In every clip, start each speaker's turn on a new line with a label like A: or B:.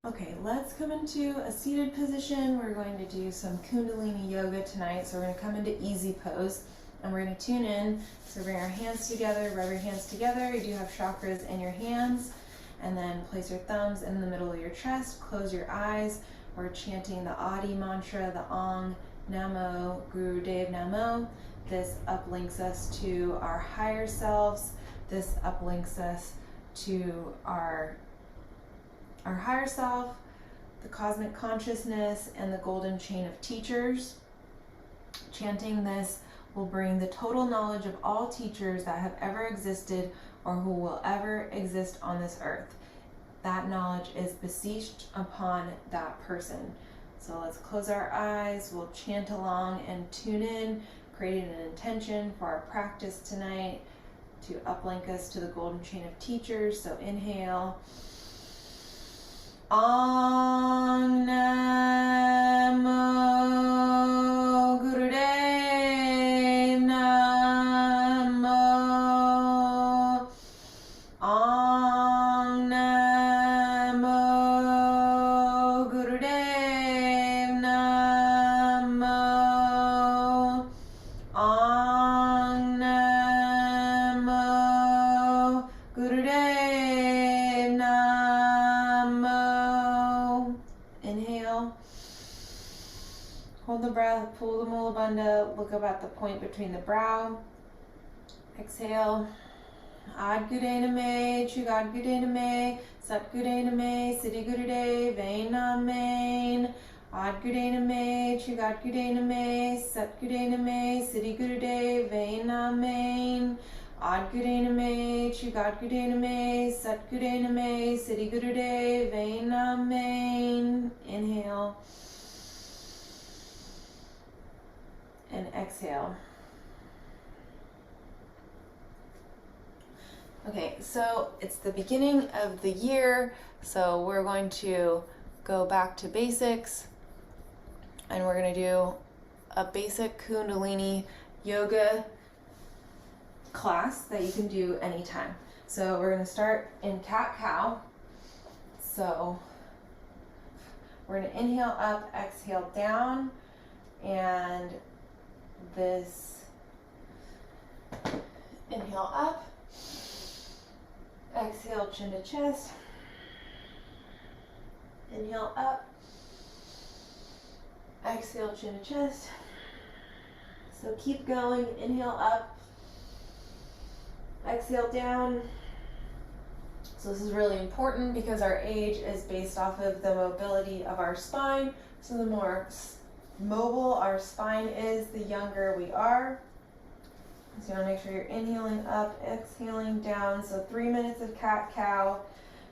A: Okay, let's come into a seated position. We're going to do some Kundalini yoga tonight. So we're going to come into easy pose and we're going to tune in. So bring our hands together, rub your hands together. You do have chakras in your hands. And then place your thumbs in the middle of your chest. Close your eyes. We're chanting the Adi mantra, the Ong Namo Gurudev Namo. This uplinks us to our higher selves. This uplinks us to our higher self, the cosmic consciousness, and the golden chain of teachers. Chanting this will bring the total knowledge of all teachers that have ever existed or who will ever exist on this earth. That knowledge is beseeched upon that person. So let's close our eyes, we'll chant along and tune in, creating an intention for our practice tonight to uplink us to the golden chain of teachers. So inhale. Om Namo Gurudev Namo. Om Namo Gurudev Namo. Om Namo Gurudev Namo. Inhale. Hold the breath, pull the Mula Bandha, look up at the point between the brow. Exhale. Ad Gurudev Name, Chugad Gurudev Name, Sat Gurudev Name, Siddhi Gurudev Name. Ad Gurudev Name, Chugad Gurudev Name, Sat Gurudev Name, Siddhi Gurudev Name. Ad Gurudev Name, Chugad Gurudev Name, Sat Gurudev Name, Siddhi Gurudev Name. Inhale. And exhale. Okay, so it's the beginning of the year, so we're going to go back to basics and we're going to do a basic Kundalini yoga class that you can do anytime. So we're going to start in cat-cow. So we're going to inhale up, exhale down, and this inhale up, exhale chin to chest, inhale up, exhale chin to chest. So keep going, inhale up, exhale down. So this is really important because our age is based off of the mobility of our spine. So the more mobile our spine is, the younger we are. So you want to make sure you're inhaling up, exhaling down. So 3 minutes of cat-cow.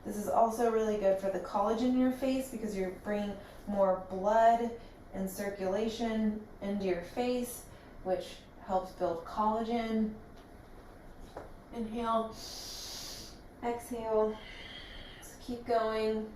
A: This is also really good for the collagen in your face because you're bringing more blood and circulation into your face, which helps build collagen. Inhale, exhale, so keep going.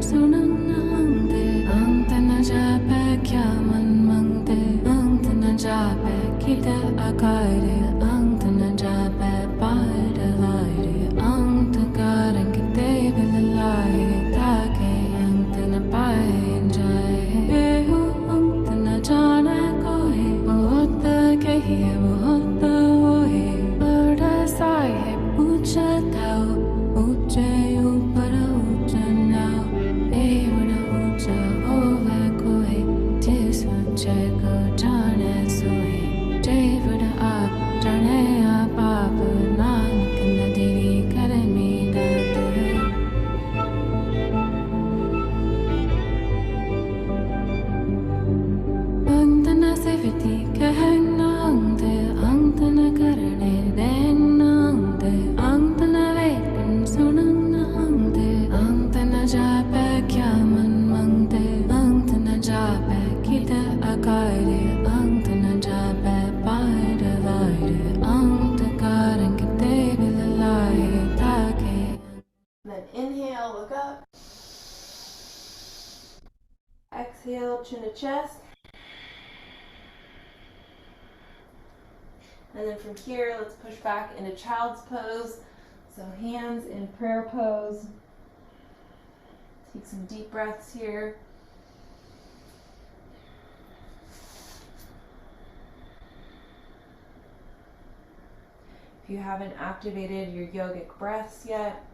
B: Sunang
A: Then inhale, look up. Exhale, chin to chest. And then from here, let's push back into child's pose. So hands in prayer pose. Take some deep breaths here. If you haven't activated your yogic breaths yet,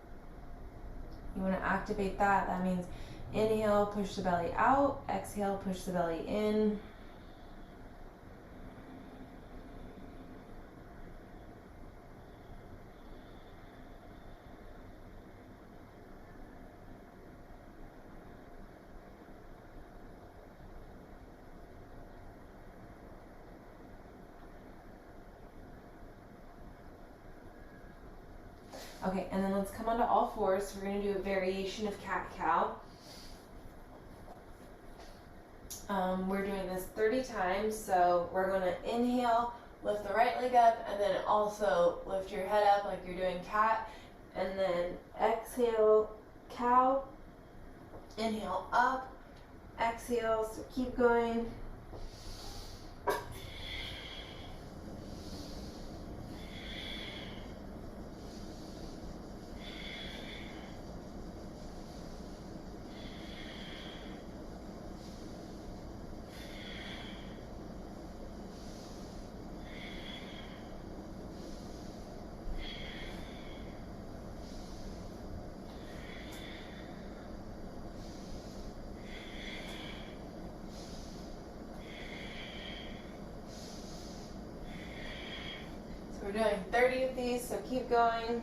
A: you want to activate that. That means inhale, push the belly out. Exhale, push the belly in. Okay, and then let's come onto all fours. We're going to do a variation of cat-cow. We're doing this 30 times, so we're going to inhale, lift the right leg up, and then also lift your head up like you're doing cat, and then exhale, cow, inhale up, exhale, so keep going. We're doing 30 of these, so keep going.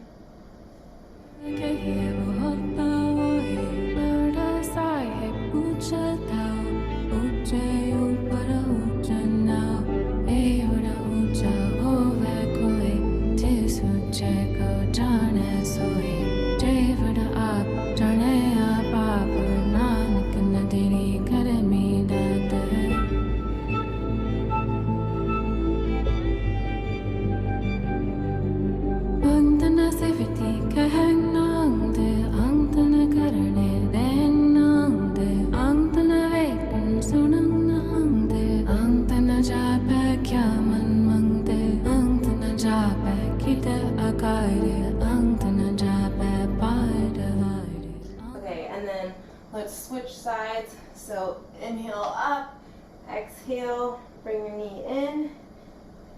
A: Okay, and then let's switch sides. So inhale up, exhale, bring your knee in,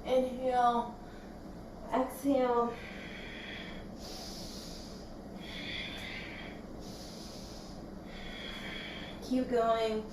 A: inhale, exhale. Keep going.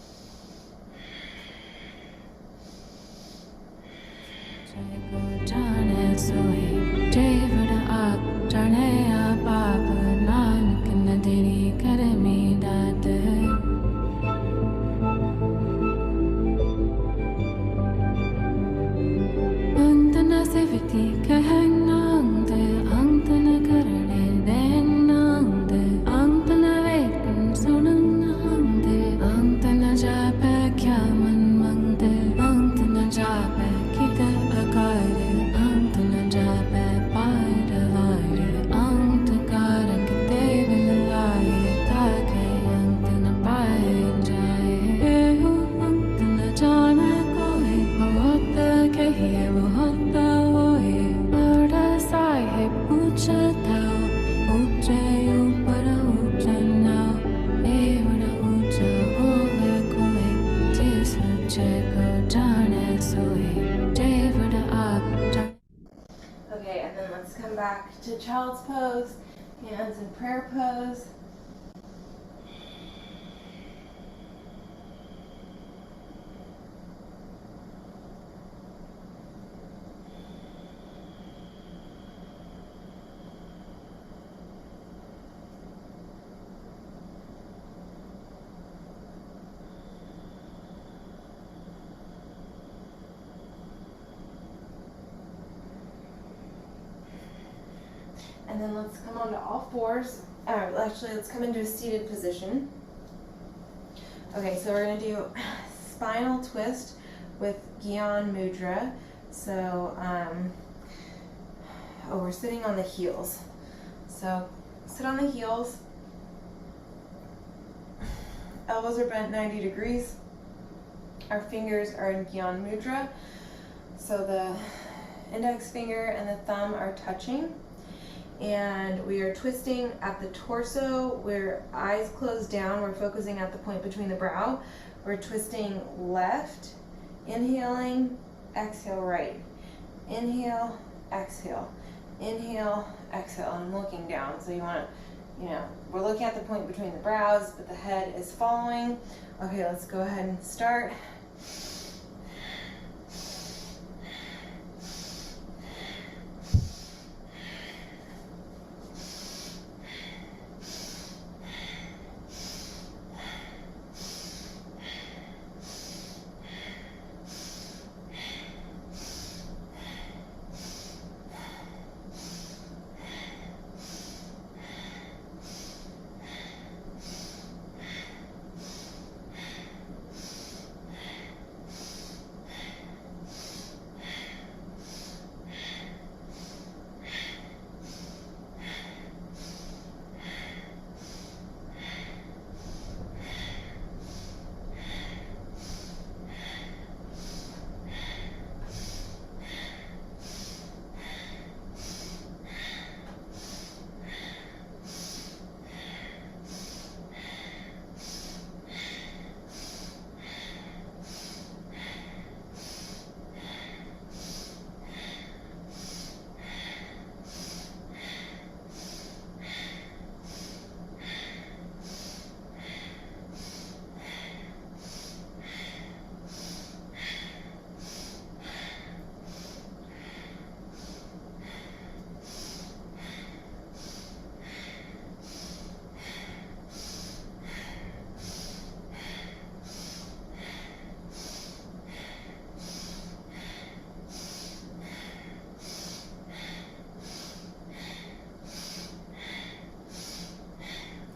A: Okay, and then let's come back to child's pose, hands in prayer pose. And then let's come onto all fours. Actually, let's come into a seated position. Okay, so we're gonna do spinal twist with Gyan mudra. So, we're sitting on the heels. So, sit on the heels. Elbows are bent 90 degrees. Our fingers are in Gyan mudra. So the index finger and the thumb are touching. And we are twisting at the torso. We're eyes closed down. We're focusing at the point between the brow. We're twisting left, inhaling, exhale right. Inhale, exhale. Inhale, exhale. And I'm looking down. So you want to, we're looking at the point between the brows, but the head is following. Okay, let's go ahead and start.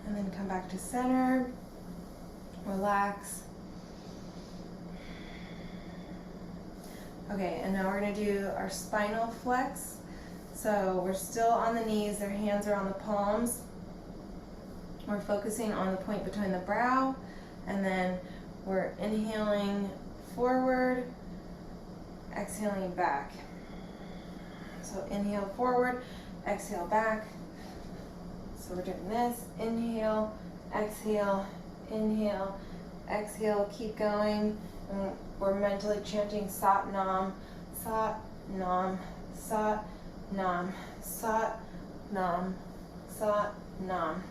A: And then come back to center, relax. Okay, and now we're gonna do our spinal flex. So we're still on the knees, our hands are on the palms. We're focusing on the point between the brow, and then we're inhaling forward, exhaling back. So inhale forward, exhale back. So we're doing this, inhale, exhale, keep going. And we're mentally chanting Sat Nam, Sat Nam, Sat Nam, Sat Nam, Sat Nam.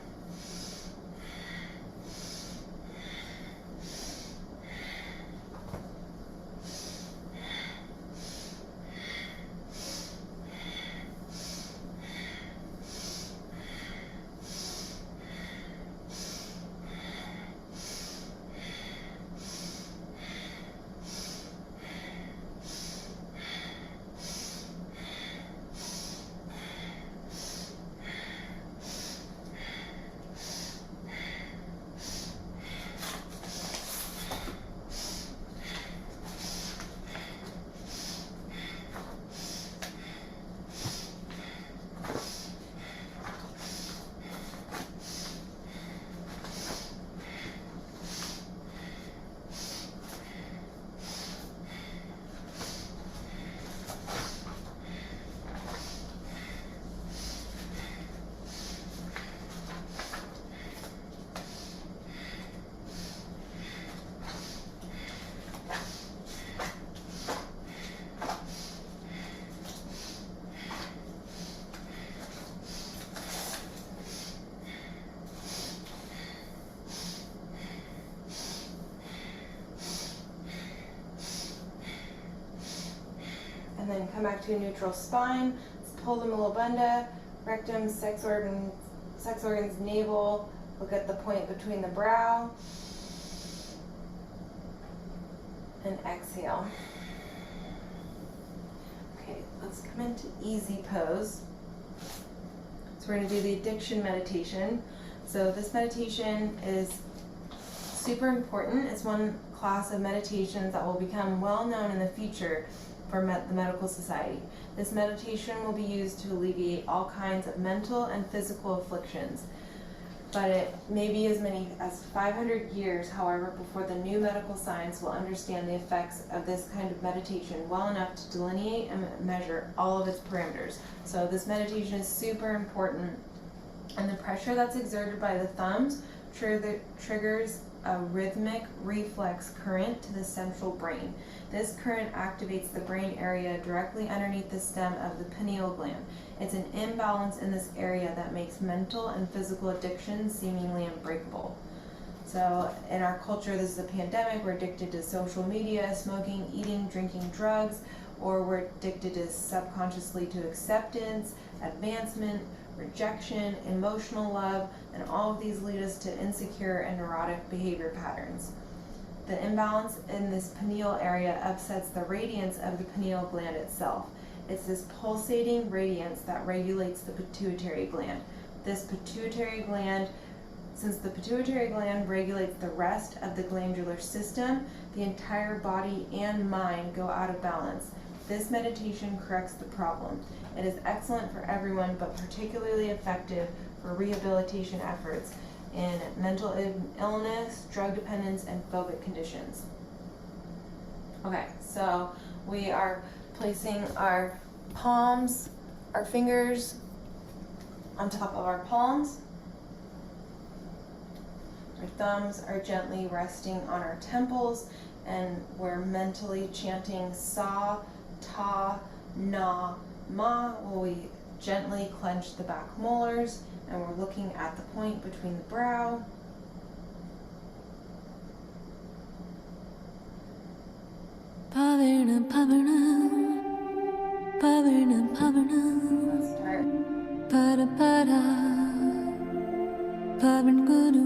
A: And then come back to a neutral spine. Let's pull the Mula Bandha, rectum, sex organs, navel. Look at the point between the brow. And exhale. Okay, let's come into easy pose. So So we're going to do the addiction meditation. So this meditation is super important. It's one class of meditations that will become well known in the future for the medical society. This meditation will be used to alleviate all kinds of mental and physical afflictions. But it may be as many as 500 years, however, before the new medical science will understand the effects of this kind of meditation well enough to delineate and measure all of its parameters. So this meditation is super important, and the pressure that's exerted by the thumbs triggers a rhythmic reflex current to the central brain. This current activates the brain area directly underneath the stem of the pineal gland. It's an imbalance in this area that makes mental and physical addiction seemingly unbreakable. So in our culture, this is a pandemic. We're addicted to social media, smoking, eating, drinking, drugs, or we're addicted to subconsciously to acceptance, advancement, rejection, emotional love, and all of these lead us to insecure and neurotic behavior patterns. The imbalance in this pineal area upsets the radiance of the pineal gland itself. It's this pulsating radiance that regulates the pituitary gland. Since the pituitary gland regulates the rest of the glandular system, the entire body and mind go out of balance. This meditation corrects the problem. It is excellent for everyone, but particularly effective for rehabilitation efforts in mental illness, drug dependence, and phobic conditions. Okay, so we are placing our palms, our fingers on top of our palms. Our thumbs are gently resting on our temples, and we're mentally chanting Sa, Ta, Na, Ma, while we gently clench the back molars, and we're looking at the point between the brow.
B: Pavana, pavana, pavana, pavana.
A: Let's start.
B: Para, para, pavan guru,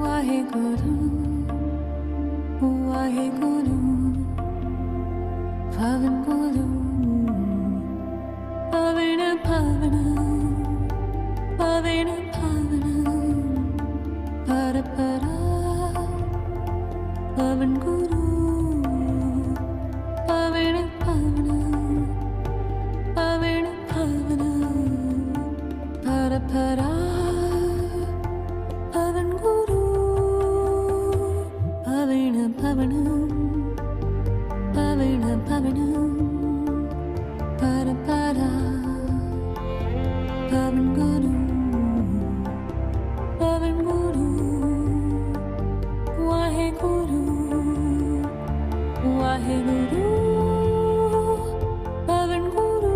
B: wahe guru, pavan guru, pavana, pavana, pavana, pavana, para, para, pavan guru, pavana, pavana, pavana, pavana, para, para, pavan guru, pavana, pavana, pavana, pavana, para, para, pavan guru, pavan guru, wahe guru, wahe guru, pavan guru,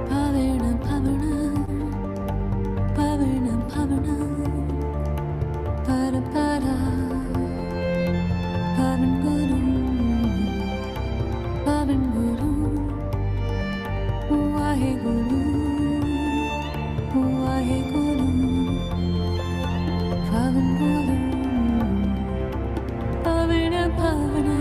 B: pavana, pavana, pavana, pavana, para, para, pavan guru, pavan guru, wahe guru, wahe guru, pavan guru, pavana, pavana,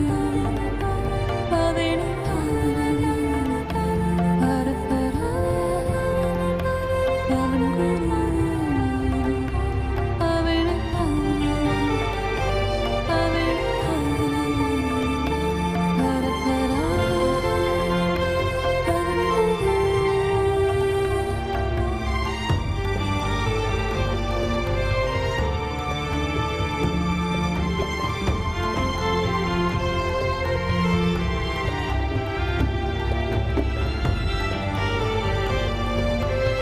B: pavana, pavana, para, para, pavan guru, pavana, pavana, pavana, pavana, para, para, pavan guru.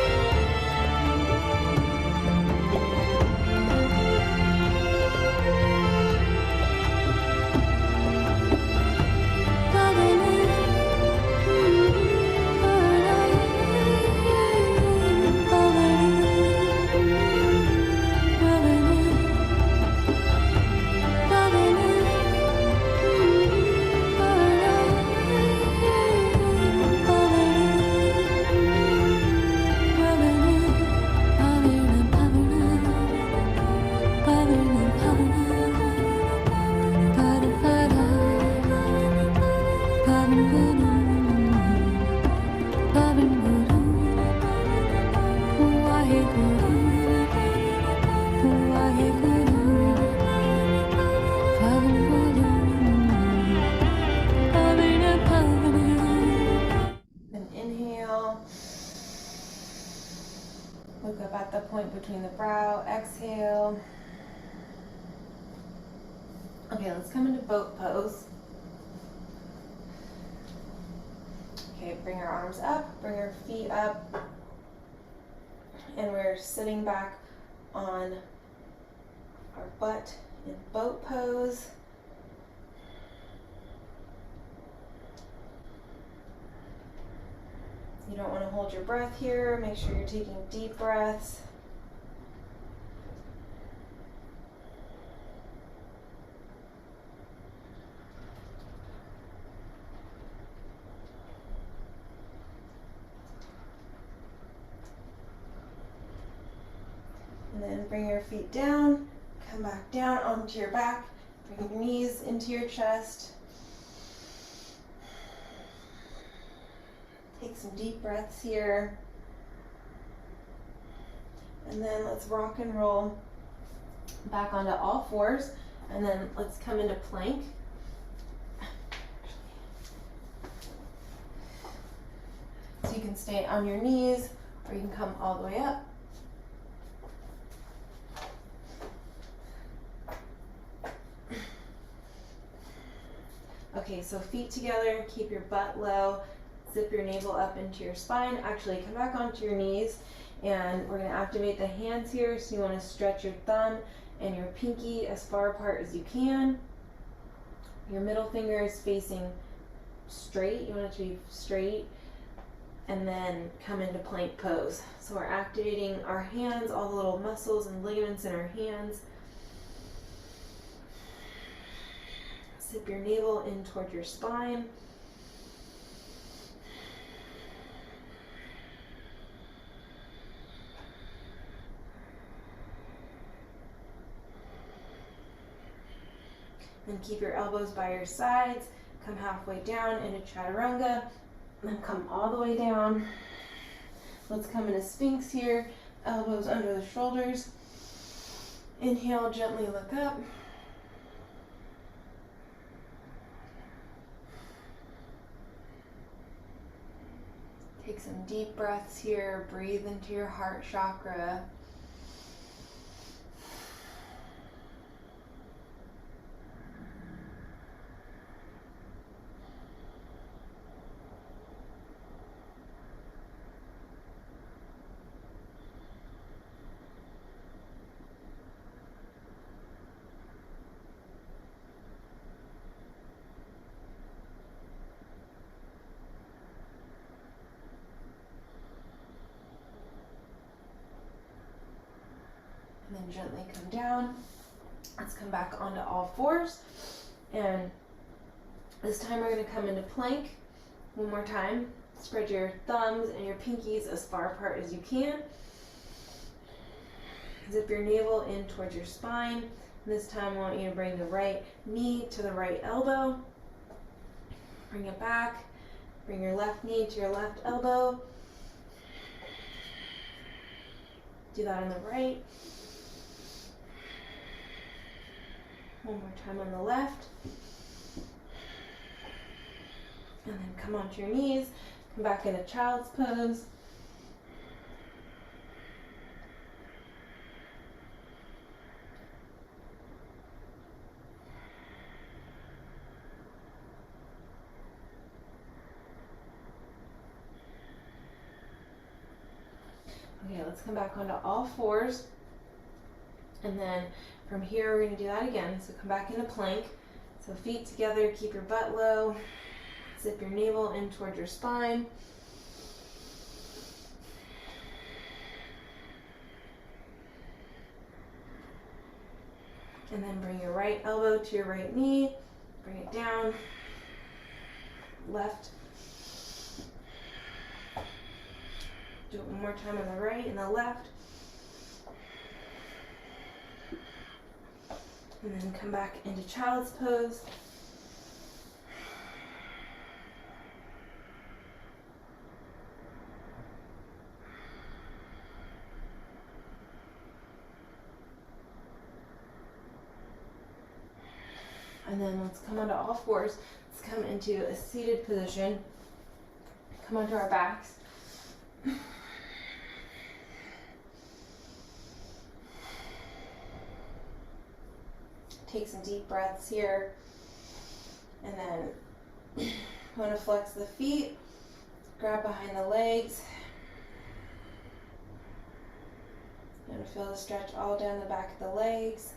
A: Look up at the point between the brow. Exhale. Okay, let's come into boat pose. Okay, bring our arms up, bring our feet up, and we're sitting back on our butt in boat pose. You don't want to hold your breath here. Make sure you're taking deep breaths. And then bring your feet down, come back down onto your back, bring your knees into your chest. Take some deep breaths here. And then let's rock and roll back onto all fours. And then let's come into plank. So you can stay on your knees or you can come all the way up. Okay, so feet together, keep your butt low, zip your navel up into your spine. Actually, come back onto your knees and we're going to activate the hands here. So you want to stretch your thumb and your pinky as far apart as you can. Your middle finger is facing straight. You want it to be straight. And then come into plank pose. So we're activating our hands, all the little muscles and ligaments in our hands. Zip your navel in toward your spine. Then keep your elbows by your sides. Come halfway down into chaturanga. Then come all the way down. Let's come into Sphinx here. Elbows under the shoulders. Inhale, gently look up. Take some deep breaths here. Breathe into your heart chakra. And then gently come down. Let's come back onto all fours. And this time we're going to come into plank. One more time. Spread your thumbs and your pinkies as far apart as you can. Zip your navel in towards your spine. And this time I want you to bring the right knee to the right elbow. Bring it back. Bring your left knee to your left elbow. Do that on the right. One more time on the left. And then come onto your knees. Come back into child's pose. Okay, let's come back onto all fours. And then from here, we're going to do that again. So come back into plank. So feet together, keep your butt low. Zip your navel in toward your spine. And then bring your right elbow to your right knee. Bring it down. Left. Do it one more time on the right and the left. And then come back into child's pose. And then let's come onto all fours. Let's come into a seated position. Come onto our backs. take some deep breaths here. And then want to flex the feet, grab behind the legs. You're going to feel the stretch all down the back of the legs.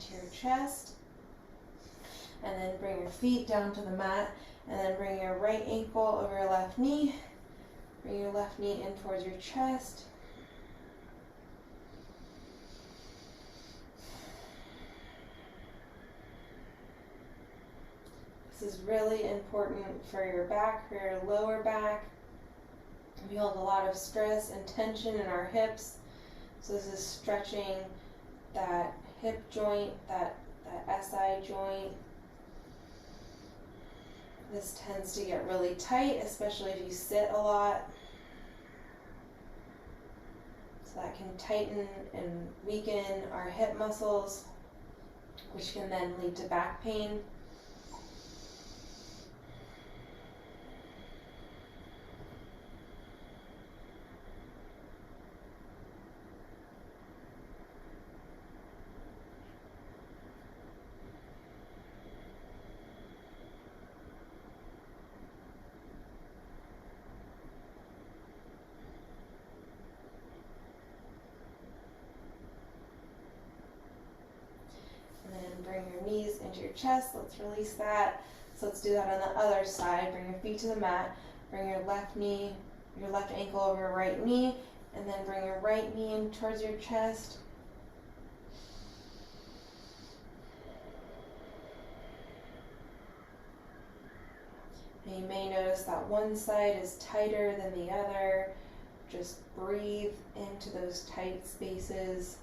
A: Into your chest, and then bring your feet down to the mat, and then bring your right ankle over your left knee. Bring your left knee in towards your chest. This is really important for your back, for your lower back. We hold a lot of stress and tension in our hips, so this is stretching that hip joint, that SI joint. This tends to get really tight, especially if you sit a lot. So that can tighten and weaken our hip muscles, which can then lead to back pain. Bring your knees into your chest. Let's release that. So let's do that on the other side. Bring your feet to the mat. Bring your left knee, your left ankle over your right knee, and then bring your right knee in towards your chest. And you may notice that one side is tighter than the other. Just breathe into those tight spaces.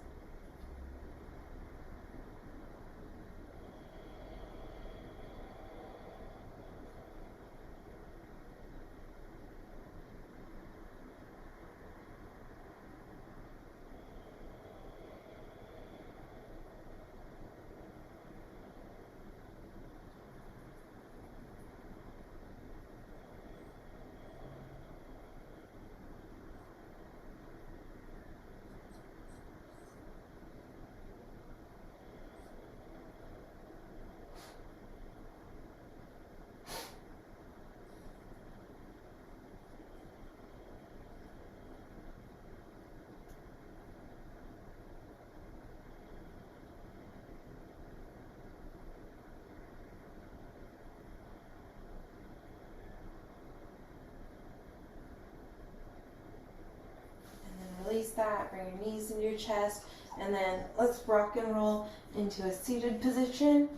A: Release that, bring your knees into your chest, and then let's rock and roll into a seated position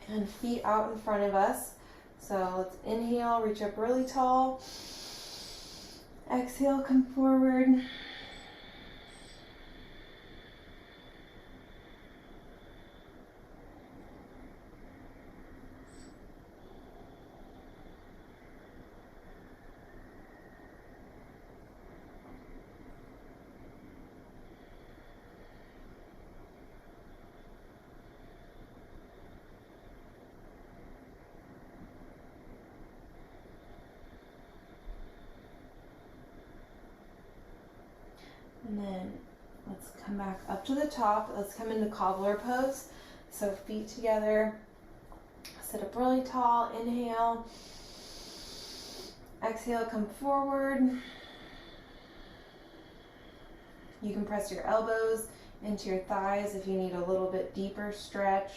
A: and feet out in front of us. So let's inhale, reach up really tall. Exhale, come forward. And then let's come back up to the top. Let's come into cobbler pose. So feet together, sit up really tall, inhale. Exhale, come forward. You can press your elbows into your thighs if you need a little bit deeper stretch.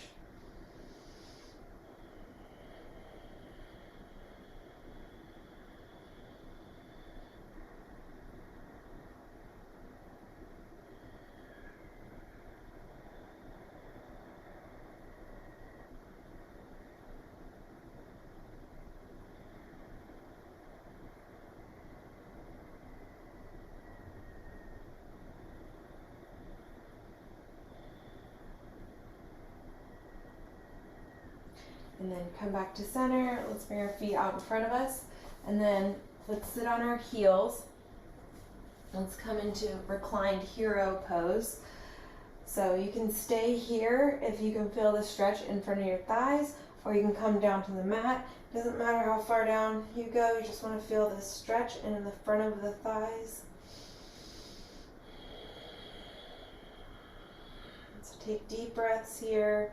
A: And then come back to center. Let's bring our feet out in front of us. And then let's sit on our heels. Let's come into reclined hero pose. So you can stay here if you can feel the stretch in front of your thighs, or you can come down to the mat. Doesn't matter how far down you go, you just want to feel the stretch in the front of the thighs. So take deep breaths here.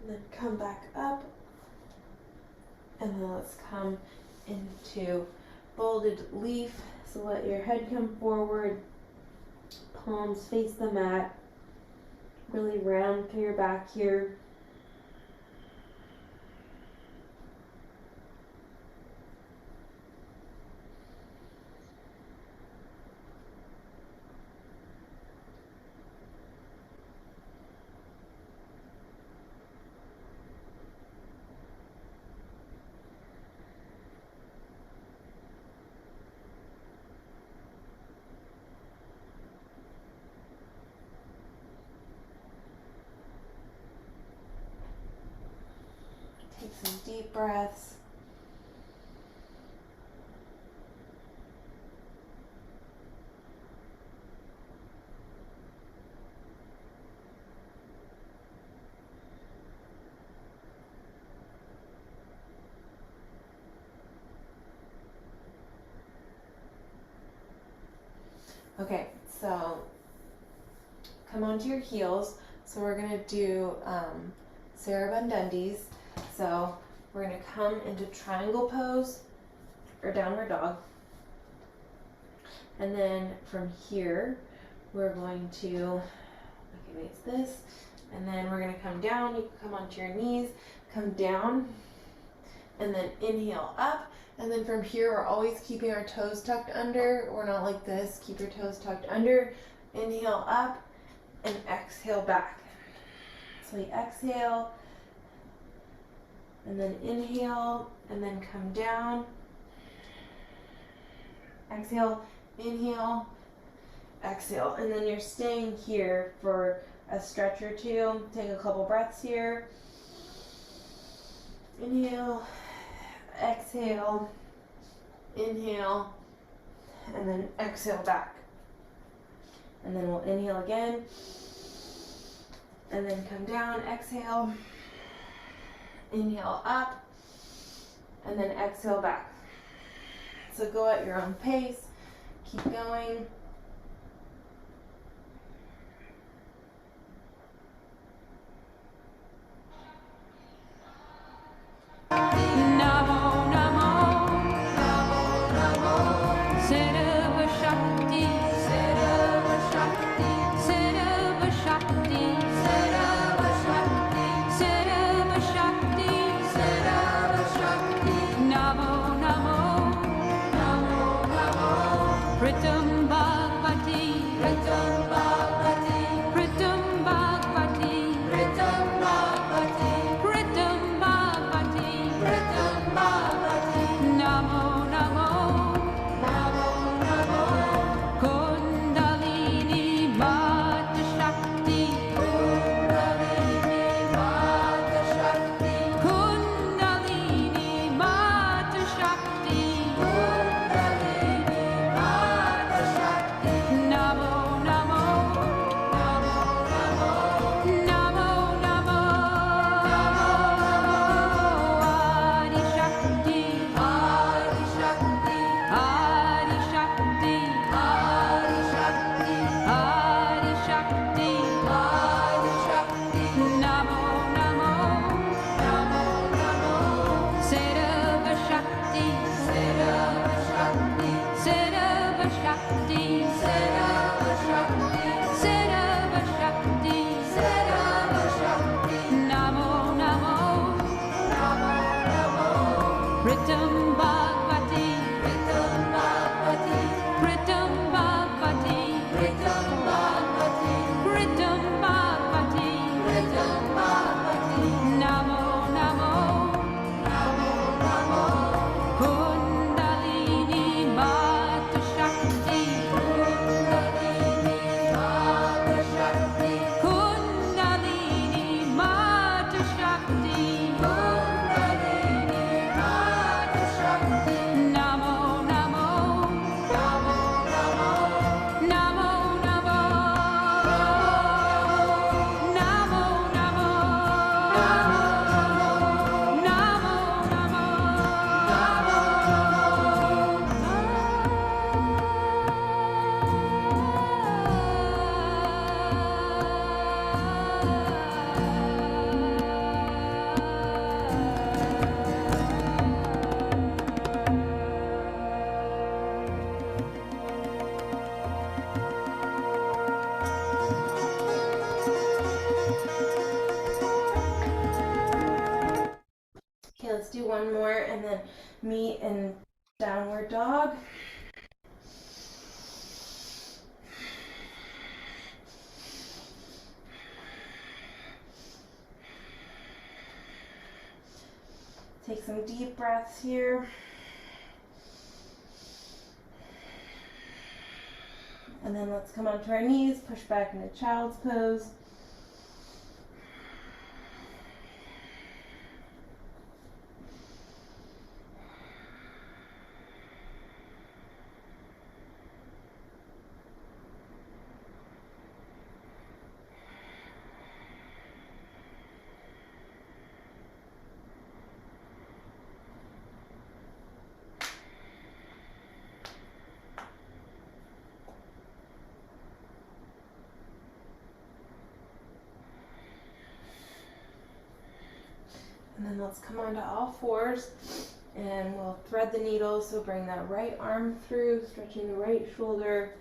A: Then come back up, and then let's come into folded leaf. So let your head come forward, palms face the mat, really round through your back here. Take some deep breaths. Okay, so come onto your heels. So we're gonna do Sarabandundis. So we're gonna come into triangle pose or downward dog. And then from here, we're going to, okay, wait, it's this. And then we're gonna come down. You can come onto your knees, come down, and then inhale up. And then from here, we're always keeping our toes tucked under. We're not like this. Keep your toes tucked under. Inhale up and exhale back. So we exhale and then inhale and then come down. Exhale, inhale, exhale. And then you're staying here for a stretch or two. Take a couple breaths here. Inhale, exhale, inhale, and then exhale back. And then we'll inhale again, and then come down, exhale, inhale up, and then exhale back. So go at your own pace, keep going.
B: Namo, namo, namo, namo, Pritam
A: one more and then meet in downward dog. Take some deep breaths here. And then let's come onto our knees, push back into child's pose. And then let's come onto all fours and we'll thread the needle. So bring that right arm through, stretching the right shoulder.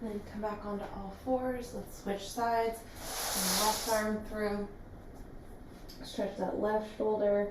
A: Then come back onto all fours. Let's switch sides. And left arm through. Stretch that left shoulder.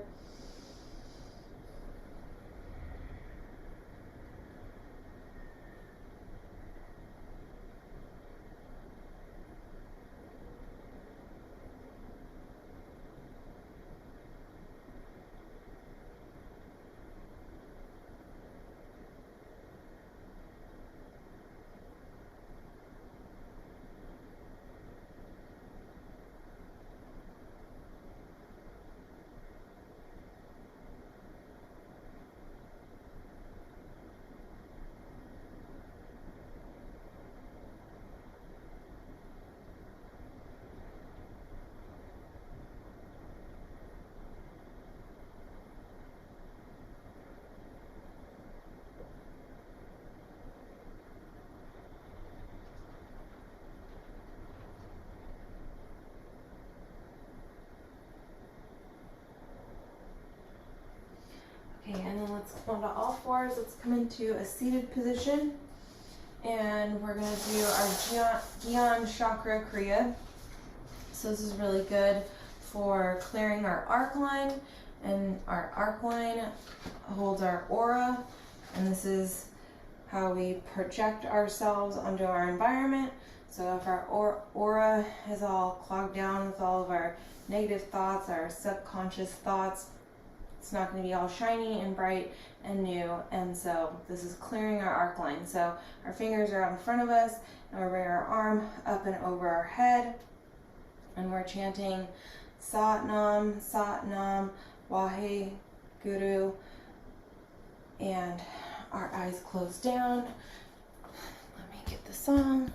A: Okay, and then let's come onto all fours. Let's come into a seated position. And we're going to do our Gyan Chakra Kriya. So this is really good for clearing our arc line. And our arc line holds our aura. And this is how we project ourselves onto our environment. So if our aura is all clogged down with all of our negative thoughts, our subconscious thoughts, it's not going to be all shiny and bright and new. And so this is clearing our arc line. So our fingers are out in front of us and we're bringing our arm up and over our head. And we're chanting Satnam, Satnam, Wahe Guru. And our eyes closed down. Let me get the song.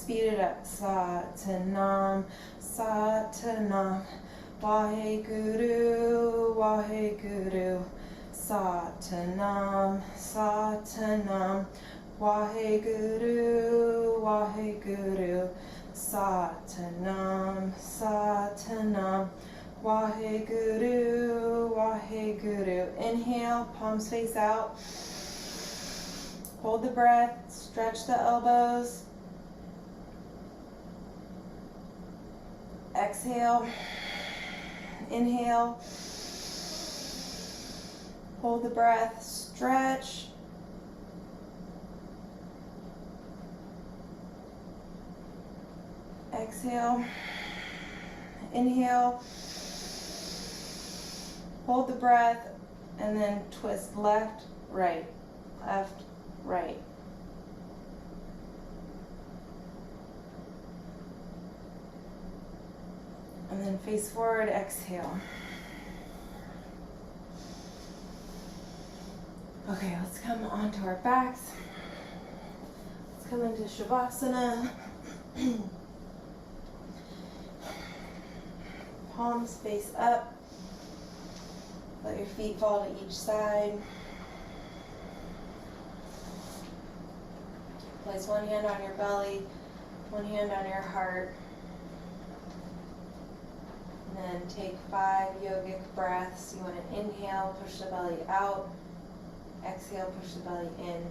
A: speed it up. Satanam, Satanam, Waheguru, Waheguru. Satanam, Satanam, Waheguru, Waheguru. Satanam, Satanam, Waheguru, Waheguru. Inhale, palms face out. Hold the breath, stretch the elbows. Exhale, inhale. Hold the breath, stretch. Exhale, inhale. Hold the breath, and then twist left, right, left, right. And then face forward, exhale. Okay, let's come onto our backs. Let's come into Shavasana. Palms face up. Let your feet fall to each side. Place one hand on your belly, one hand on your heart. And then take 5 yogic breaths. You want to inhale, push the belly out. Exhale, push the belly in.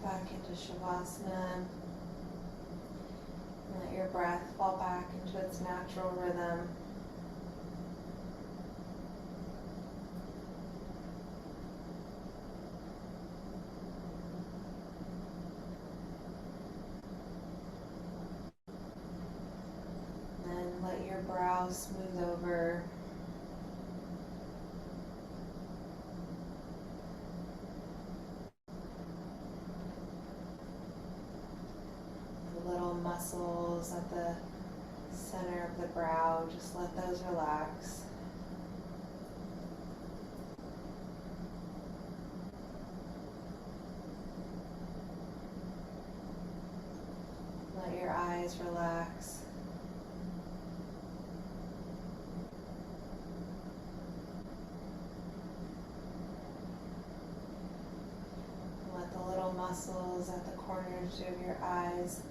A: Back into Shavasana. And let your breath fall back into its natural rhythm. And let your brow smooth over. Muscles at the center of the brow, just let those relax. Let your eyes relax. Let the little muscles at the corners of your eyes,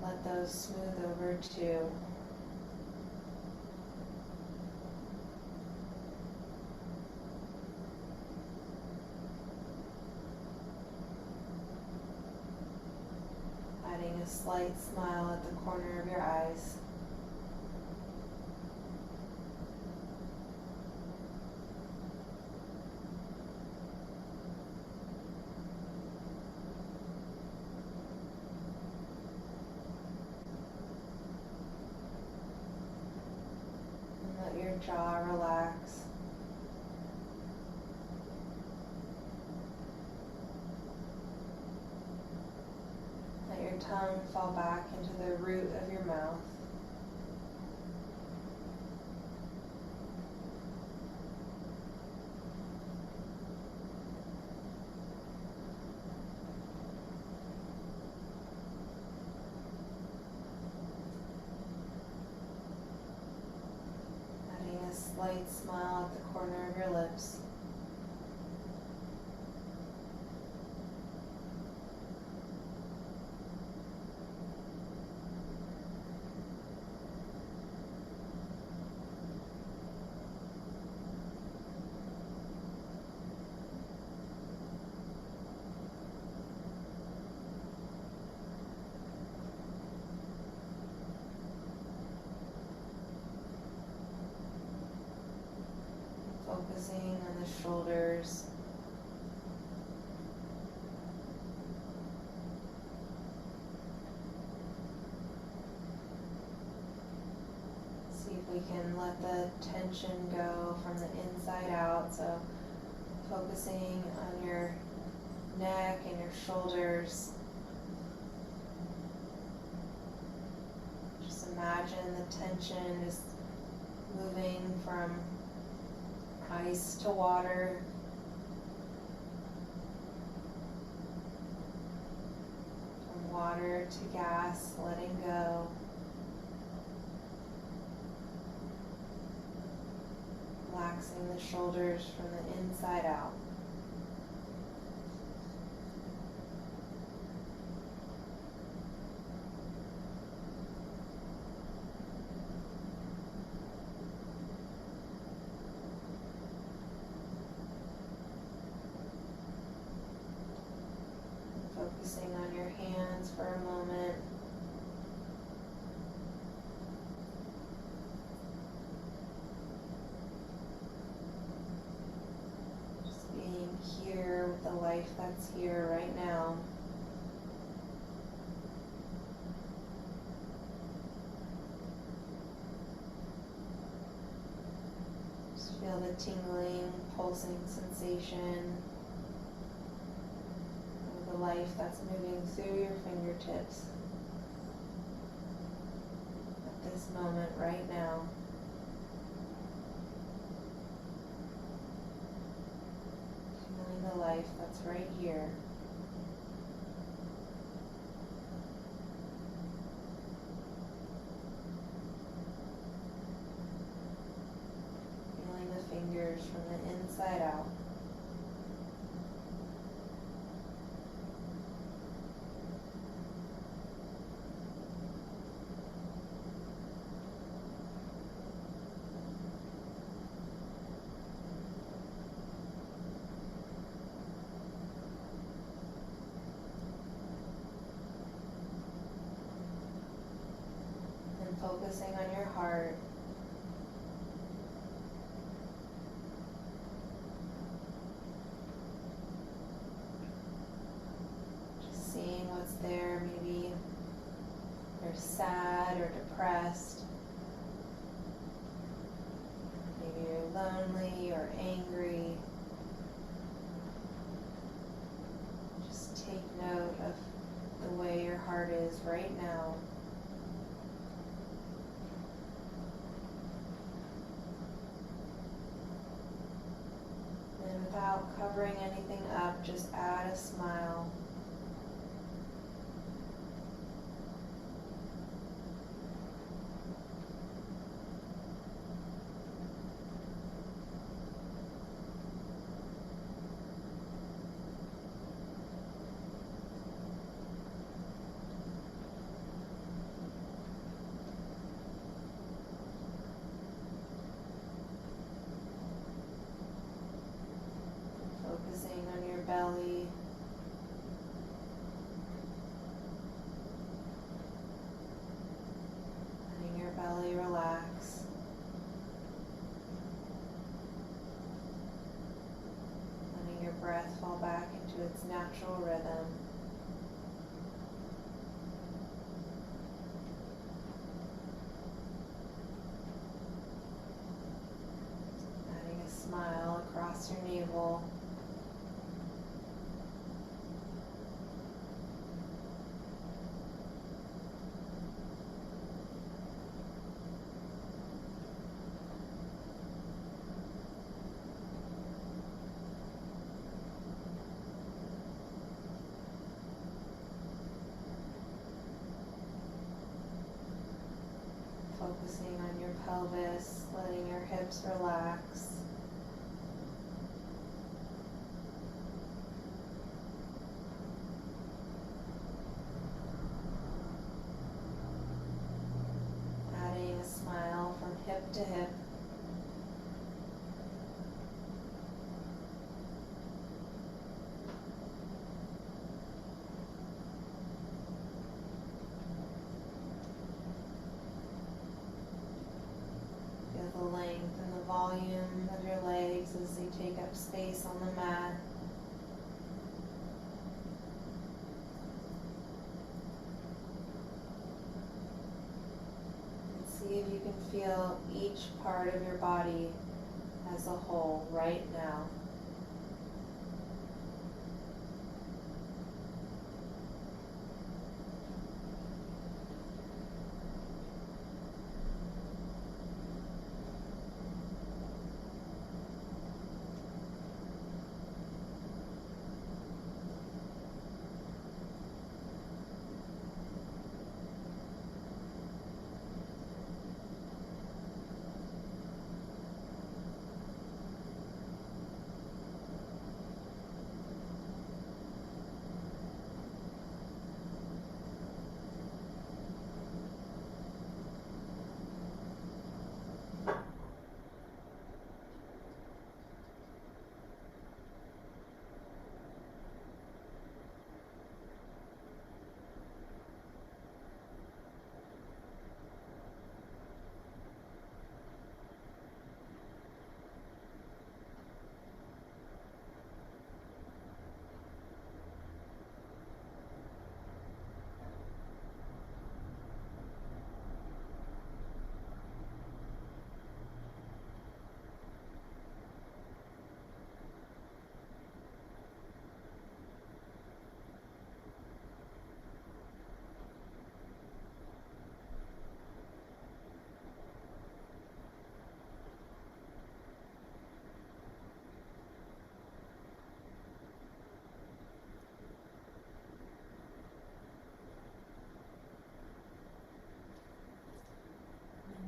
A: let those smooth over too. Adding a slight smile at the corner of your eyes. Your jaw relax. Let your tongue fall back into the root of your mouth. Slight smile at the corner of your lips. Focusing on the shoulders. See if we can let the tension go from the inside out. So focusing on your neck and your shoulders. Just imagine the tension just moving from ice to water. From water to gas, letting go. Relaxing the shoulders from the inside out. Focusing on your hands for a moment. Just being here with the life that's here right now. Just feel the tingling, pulsing sensation. The life that's moving through your fingertips at this moment right now. Feeling the life that's right here. Feeling the fingers from the inside out. Focusing on your heart. Just seeing what's there. Maybe you're sad or depressed. Maybe you're lonely or angry. Just take note of the way your heart is right now. Without covering anything up, just add a smile. Focusing on your belly. Letting your belly relax. Letting your breath fall back into its natural rhythm. Adding a smile across your navel. Focusing on your pelvis, letting your hips relax. Adding a smile from hip to hip. The length and the volume of your legs up space on the mat. And see if you can feel each part of your body as a whole right now.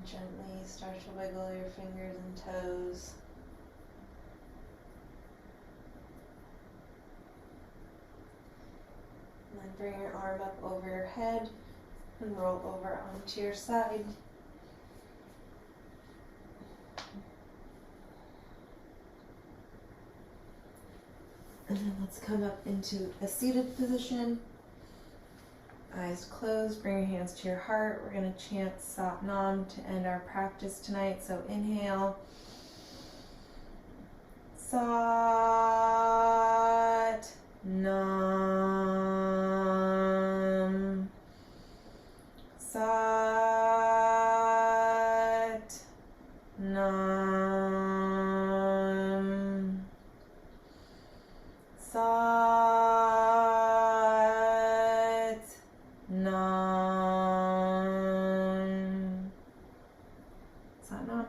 A: Gently start to wiggle your fingers and toes. And then bring your arm up over your head and roll over onto your side. And then let's come up into a seated position. Eyes closed, bring your hands to your heart. We're going to chant Sat Nam to end our practice tonight. So inhale. Sat Nam. Sat Nam. Sat Nam. Sat Nam.